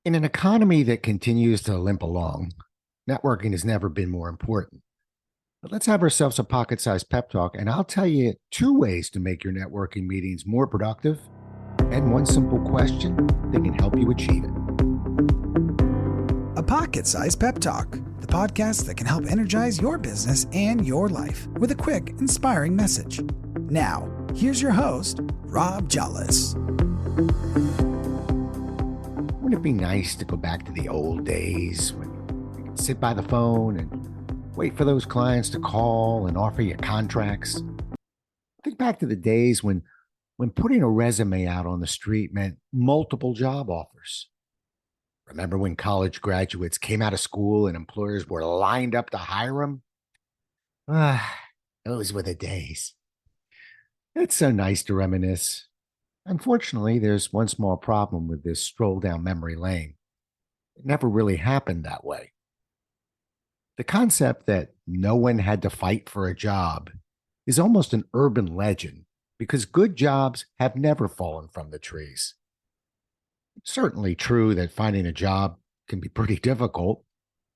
In an economy that continues to limp along, networking has never been more important. But let's have ourselves a pocket sized pep talk, and I'll tell you two ways to make your networking meetings more productive and one simple question that can help you achieve it. A Pocket Sized Pep Talk, the podcast that can help energize your business and your life with a quick, inspiring message. Now, here's your host, Rob Jollis. Wouldn't it be nice to go back to the old days when you could sit by the phone and wait for those clients to call and offer you contracts? Think back to the days when putting a resume out on the street meant multiple job offers. Remember when college graduates came out of school and employers were lined up to hire them? Those were the days. It's so nice to reminisce. Unfortunately, there's one small problem with this stroll down memory lane. It never really happened that way. The concept that no one had to fight for a job is almost an urban legend because good jobs have never fallen from the trees. It's certainly true that finding a job can be pretty difficult,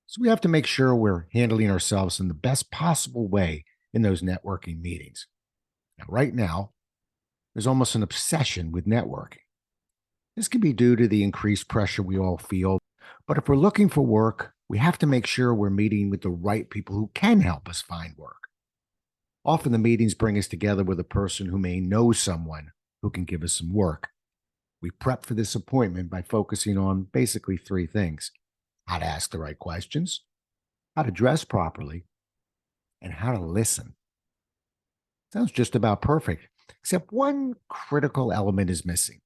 so we have to make sure we're handling ourselves in the best possible way in those networking meetings. Now, right now, there's almost an obsession with networking. This can be due to the increased pressure we all feel, but if we're looking for work, we have to make sure we're meeting with the right people who can help us find work. Often the meetings bring us together with a person who may know someone who can give us some work. We prep for this appointment by focusing on basically three things: how to ask the right questions, how to dress properly, and how to listen. Sounds just about perfect, except one critical element is missing.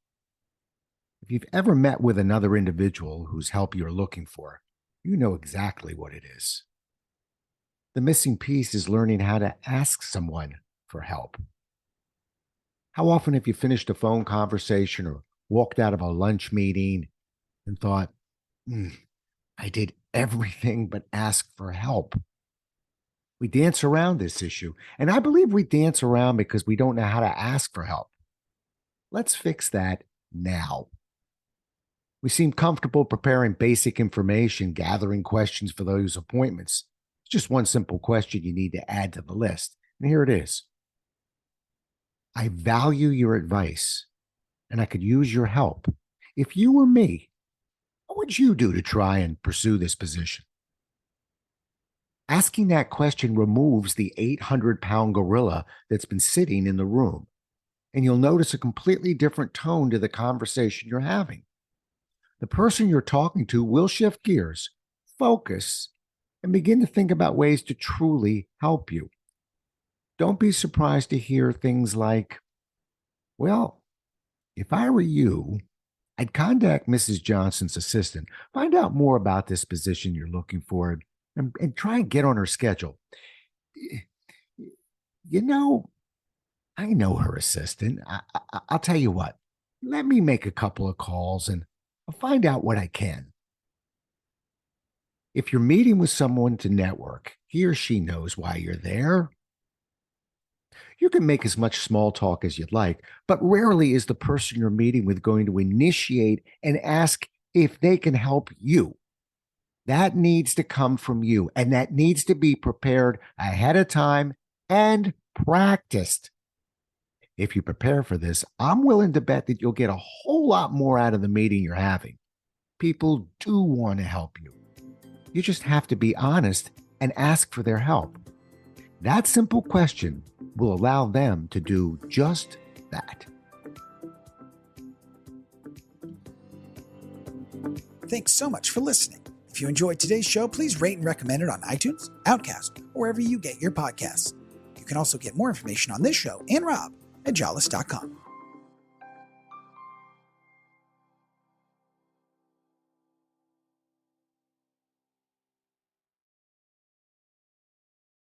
If you've ever met with another individual whose help you're looking for, you know exactly what it is. The missing piece is learning how to ask someone for help. How often have you finished a phone conversation or walked out of a lunch meeting and thought, I did everything but ask for help? We dance around this issue, and I believe we dance around because we don't know how to ask for help. Let's fix that now. We seem comfortable preparing basic information, gathering questions for those appointments. It's just one simple question you need to add to the list, and here it is. I value your advice, and I could use your help. If you were me, what would you do to try and pursue this position? Asking that question removes the 800-pound gorilla that's been sitting in the room, and you'll notice a completely different tone to the conversation you're having. The person you're talking to will shift gears, focus, and begin to think about ways to truly help you. Don't be surprised to hear things like, well, if I were you, I'd contact Mrs. Johnson's assistant, find out more about this position you're looking for, and try and get on her schedule. You know, I know her assistant. I'll tell you what, let me make a couple of calls and I'll find out what I can. If you're meeting with someone to network, he or she knows why you're there. You can make as much small talk as you'd like, but rarely is the person you're meeting with going to initiate and ask if they can help you. That needs to come from you, and that needs to be prepared ahead of time and practiced. If you prepare for this, I'm willing to bet that you'll get a whole lot more out of the meeting you're having. People do want to help you. You just have to be honest and ask for their help. That simple question will allow them to do just that. Thanks so much for listening. If you enjoyed today's show, please rate and recommend it on iTunes, Outcast, or wherever you get your podcasts. You can also get more information on this show and Rob at jollis.com.